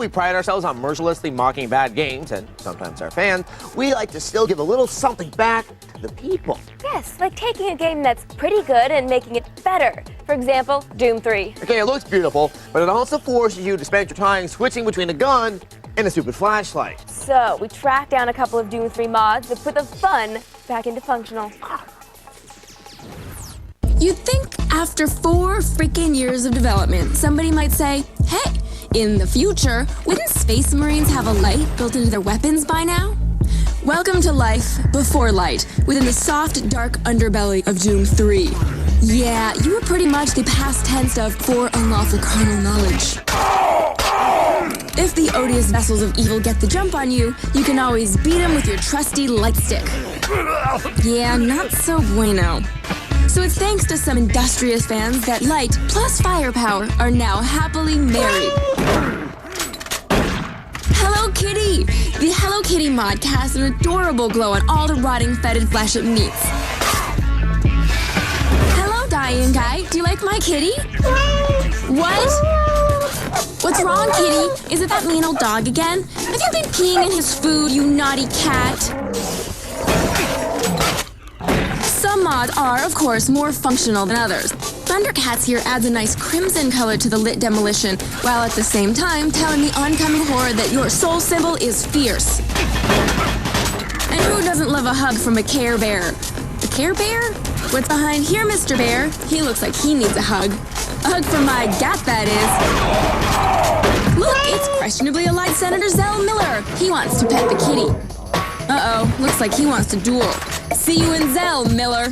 we pride ourselves on mercilessly mocking bad games, and sometimes our fans, we like to still give a little something back to the people. Yes, like taking a game that's pretty good and making it better. For example, Doom 3. Okay, it looks beautiful, but it also forces you to spend your time switching between a gun and a stupid flashlight. So, we tracked down a couple of Doom 3 mods that put the fun back into functional. You'd think after 4 freaking years of development, somebody might say, hey, in the future, wouldn't Space Marines have a light built into their weapons by now? Welcome to life before light, within the soft, dark underbelly of Doom 3. Yeah, you were pretty much the past tense of for unlawful carnal knowledge. If the odious vessels of evil get the jump on you, you can always beat them with your trusty light stick. Yeah, not so bueno. So it's thanks to some industrious fans that light plus firepower are now happily married. Hello Kitty! The Hello Kitty mod casts an adorable glow on all the rotting fetid flesh it meets. Hello dying guy, do you like my kitty? What? What's wrong, Kitty? Is it that mean old dog again? Have you been peeing in his food, you naughty cat? Some mods are, of course, more functional than others. Thundercats here adds a nice crimson color to the lit demolition, while at the same time telling the oncoming horde that your soul symbol is fierce. And who doesn't love a hug from a Care Bear? A Care Bear? What's behind here, Mr. Bear? He looks like he needs a hug. A hug from my gat, that is. Look, it's questionably a light Senator Zell Miller. He wants to pet the kitty. Uh-oh, looks like he wants to duel. See you in Zell, Miller.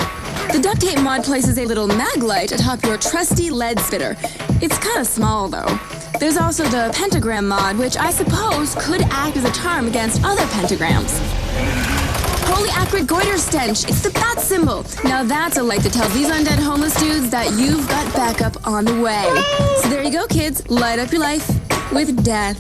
The duct tape mod places a little mag light atop your trusty lead spitter. It's kind of small, though. There's also the pentagram mod, which I suppose could act as a charm against other pentagrams. Holy acrid goiter stench, it's the bat symbol. Now that's a light that tells these undead homeless dudes that you've got backup on the way. So there you go, kids. Light up your life with death.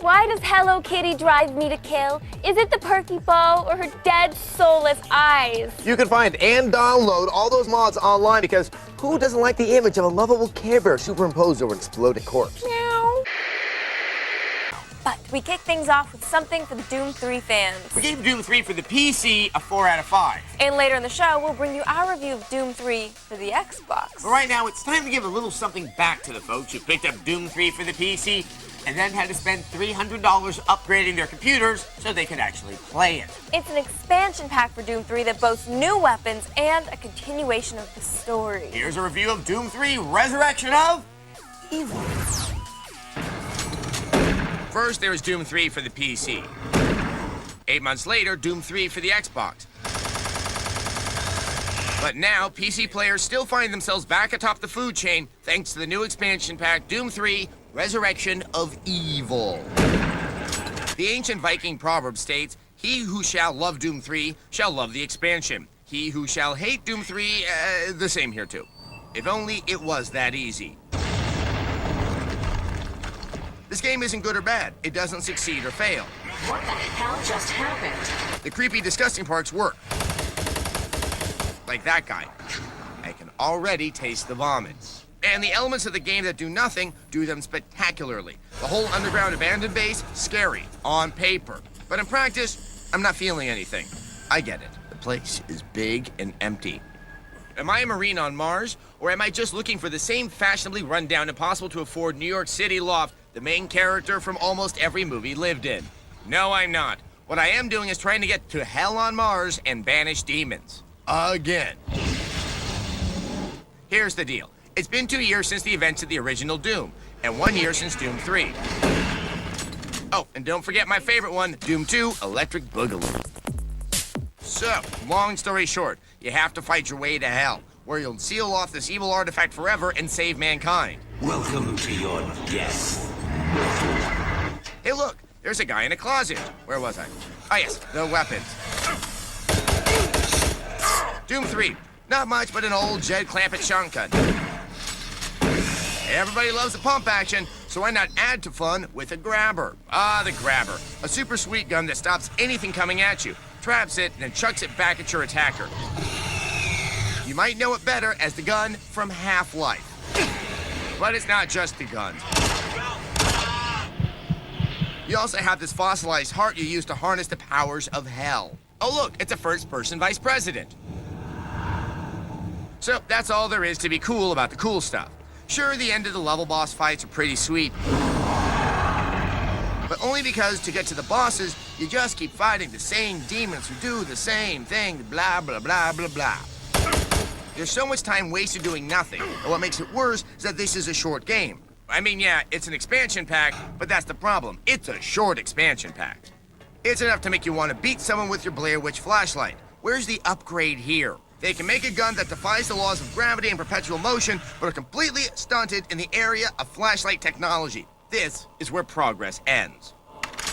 Why does Hello Kitty drive me to kill? Is it the perky bow or her dead, soulless eyes? You can find and download all those mods online because who doesn't like the image of a lovable Care Bear superimposed over an exploded corpse? Meow. But we kick things off with something for the Doom 3 fans. We gave Doom 3 for the PC a 4 out of 5. And later in the show, we'll bring you our review of Doom 3 for the Xbox. But right now, it's time to give a little something back to the folks who picked up Doom 3 for the PC and then had to spend $300 upgrading their computers so they could actually play it. It's an expansion pack for Doom 3 that boasts new weapons and a continuation of the story. Here's a review of Doom 3 Resurrection of Evil. First, there was Doom 3 for the PC. 8 months later, Doom 3 for the Xbox. But now, PC players still find themselves back atop the food chain thanks to the new expansion pack, Doom 3 Resurrection of Evil. The ancient Viking proverb states, "He who shall love Doom 3 shall love the expansion. He who shall hate Doom 3, the same here too." If only it was that easy. This game isn't good or bad. It doesn't succeed or fail. What the hell just happened? The creepy, disgusting parts work. Like that guy. I can already taste the vomit. And the elements of the game that do nothing do them spectacularly. The whole underground abandoned base, scary, on paper. But in practice, I'm not feeling anything. I get it. The place is big and empty. Am I a Marine on Mars, or am I just looking for the same fashionably rundown, impossible to afford New York City loft the main character from almost every movie lived in? No, I'm not. What I am doing is trying to get to hell on Mars and banish demons. Again. Here's the deal. It's been 2 years since the events of the original Doom, and 1 year since Doom 3. Oh, and don't forget my favorite one, Doom 2 Electric Boogaloo. So, long story short, you have to fight your way to hell, where you'll seal off this evil artifact forever and save mankind. Welcome to your death. Hey look, there's a guy in a closet. Where was I? Oh yes, the weapons. Doom 3, not much but an old Jed Clampett shotgun. Everybody loves the pump action, so why not add to fun with a grabber? Ah, the grabber. A super sweet gun that stops anything coming at you, traps it, and then chucks it back at your attacker. You might know it better as the gun from Half-Life. But it's not just the guns. You also have this fossilized heart you use to harness the powers of hell. Oh look, it's a first-person vice president. So that's all there is to be cool about the cool stuff. Sure, the end of the level boss fights are pretty sweet, but only because to get to the bosses, you just keep fighting the same demons who do the same thing, blah, blah, blah, blah, blah. There's so much time wasted doing nothing, and what makes it worse is that this is a short game. I mean, yeah, it's an expansion pack, but that's the problem. It's a short expansion pack. It's enough to make you want to beat someone with your Blair Witch flashlight. Where's the upgrade here? They can make a gun that defies the laws of gravity and perpetual motion, but are completely stunted in the area of flashlight technology. This is where progress ends.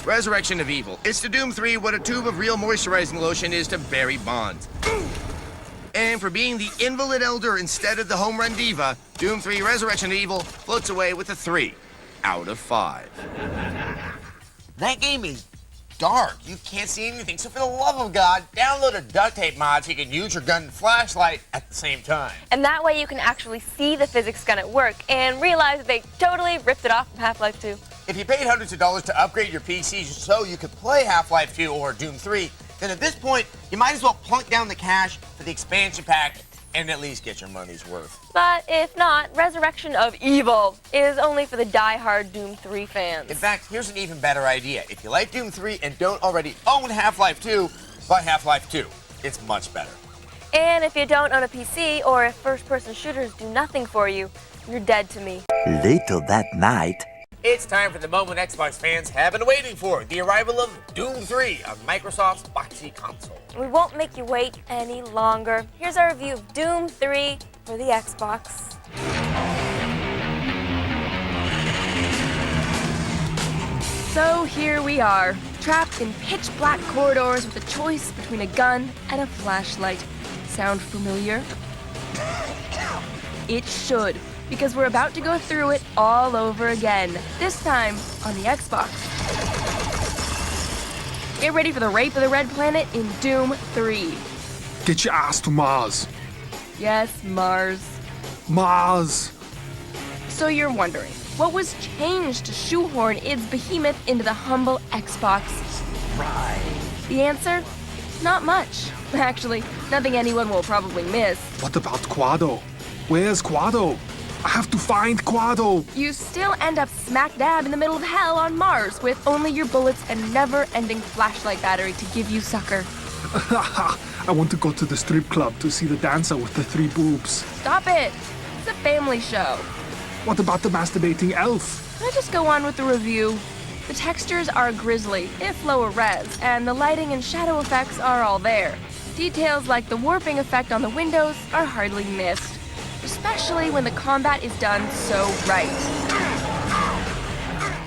Resurrection of Evil. It's to Doom 3 what a tube of real moisturizing lotion is to Barry Bonds. And for being the invalid elder instead of the home run diva, Doom 3 Resurrection of Evil floats away with a 3 out of 5. That game is dark. You can't see anything, so for the love of God, download a duct tape mod so you can use your gun and flashlight at the same time. And that way you can actually see the physics gun at work and realize that they totally ripped it off from Half-Life 2. If you paid hundreds of dollars to upgrade your PC so you could play Half-Life 2 or Doom 3, then at this point, you might as well plunk down the cash for the expansion pack and at least get your money's worth. But if not, Resurrection of Evil is only for the die-hard Doom 3 fans. In fact, here's an even better idea. If you like Doom 3 and don't already own Half-Life 2, buy Half-Life 2. It's much better. And if you don't own a PC or if first-person shooters do nothing for you, you're dead to me. Later that night. It's time for the moment Xbox fans have been waiting for, the arrival of Doom 3 on Microsoft's boxy console. We won't make you wait any longer. Here's our review of Doom 3 for the Xbox. So here we are, trapped in pitch-black corridors with a choice between a gun and a flashlight. Sound familiar? It should, because we're about to go through it all over again, this time on the Xbox. Get ready for the rape of the Red Planet in Doom 3. Get your ass to Mars. Yes, Mars. Mars. So you're wondering, what was changed to shoehorn its behemoth into the humble Xbox? Right. The answer? Not much. Actually, nothing anyone will probably miss. What about Quado? Where's Quado? I have to find Quado. You still end up smack dab in the middle of hell on Mars with only your bullets and never-ending flashlight battery to give you succor. I want to go to the strip club to see the dancer with the 3 boobs. Stop it! It's a family show. What about the masturbating elf? Can I just go on with the review? The textures are grisly, if lower res, and the lighting and shadow effects are all there. Details like the warping effect on the windows are hardly missed, especially when the combat is done so right.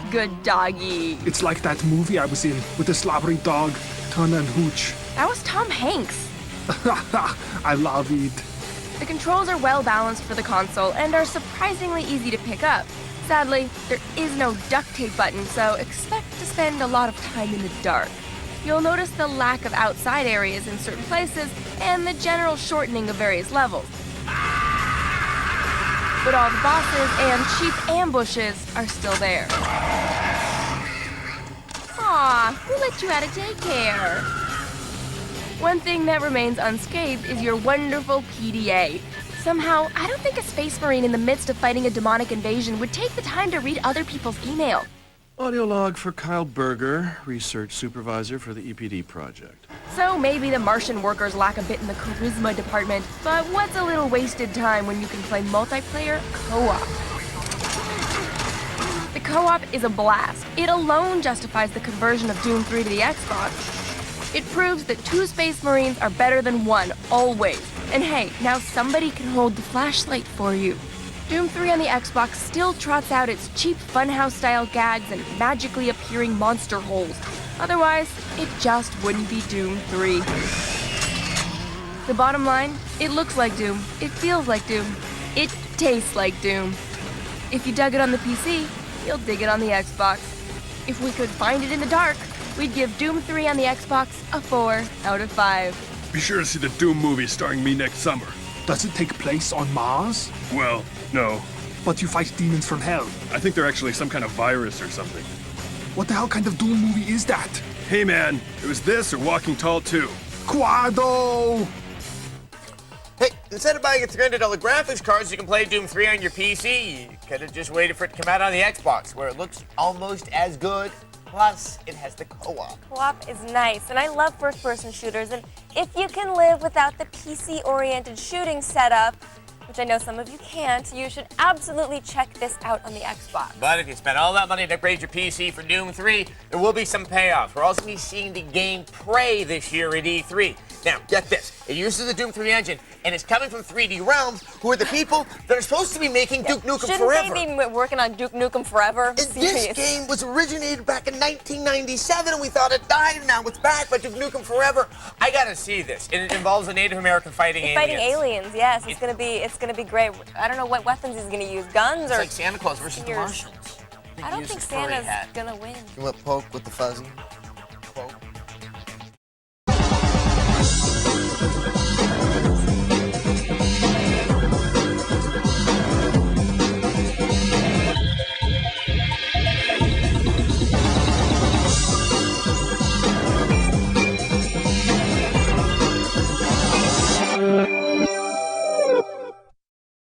Good doggy. It's like that movie I was in with the slobbery dog, Turner and Hooch. That was Tom Hanks. I love it. The controls are well balanced for the console and are surprisingly easy to pick up. Sadly, there is no duct tape button, so expect to spend a lot of time in the dark. You'll notice the lack of outside areas in certain places and the general shortening of various levels. But all the bosses and cheap ambushes are still there. Aw, who let you out of daycare? One thing that remains unscathed is your wonderful PDA. Somehow, I don't think a Space Marine in the midst of fighting a demonic invasion would take the time to read other people's email. Audio log for Kyle Berger, research supervisor for the EPD project. So maybe the Martian workers lack a bit in the charisma department, but what's a little wasted time when you can play multiplayer co-op? The co-op is a blast. It alone justifies the conversion of Doom 3 to the Xbox. It proves that 2 Space Marines are better than 1, always. And hey, now somebody can hold the flashlight for you. Doom 3 on the Xbox still trots out its cheap Funhouse-style gags and magically appearing monster holes. Otherwise, it just wouldn't be Doom 3. The bottom line, it looks like Doom, it feels like Doom, it tastes like Doom. If you dug it on the PC, you'll dig it on the Xbox. If we could find it in the dark, we'd give Doom 3 on the Xbox a 4 out of 5. Be sure to see the Doom movie starring me next summer. Does it take place on Mars? Well, no. But you fight demons from hell. I think they're actually some kind of virus or something. What the hell kind of Doom movie is that? Hey man, it was this or Walking Tall 2. Quado! Hey, instead of buying a $300 graphics card so you can play Doom 3 on your PC, you could have just waited for it to come out on the Xbox, where it looks almost as good. Plus, it has the co-op. Co-op is nice, and I love first-person shooters. And if you can live without the PC-oriented shooting setup, which I know some of you can't, you should absolutely check this out on the Xbox. But if you spend all that money to upgrade your PC for Doom 3, there will be some payoff. We're also going to be seeing the game Prey this year at E3. Now, get this. It uses the Doom 3 engine, and it's coming from 3D Realms, who are the people that are supposed to be making Duke Nukem Forever. Shouldn't they be working on Duke Nukem Forever? This game was originated back in 1997, and we thought it died. Now it's back, but Duke Nukem Forever. I gotta see this. It involves a Native American fighting aliens. Fighting aliens, yes. It's gonna be great. I don't know what weapons he's gonna use. Guns or? It's like Santa Claus versus the spears. Martians. I don't think Santa's gonna win. You want poke with the fuzzy? Poke.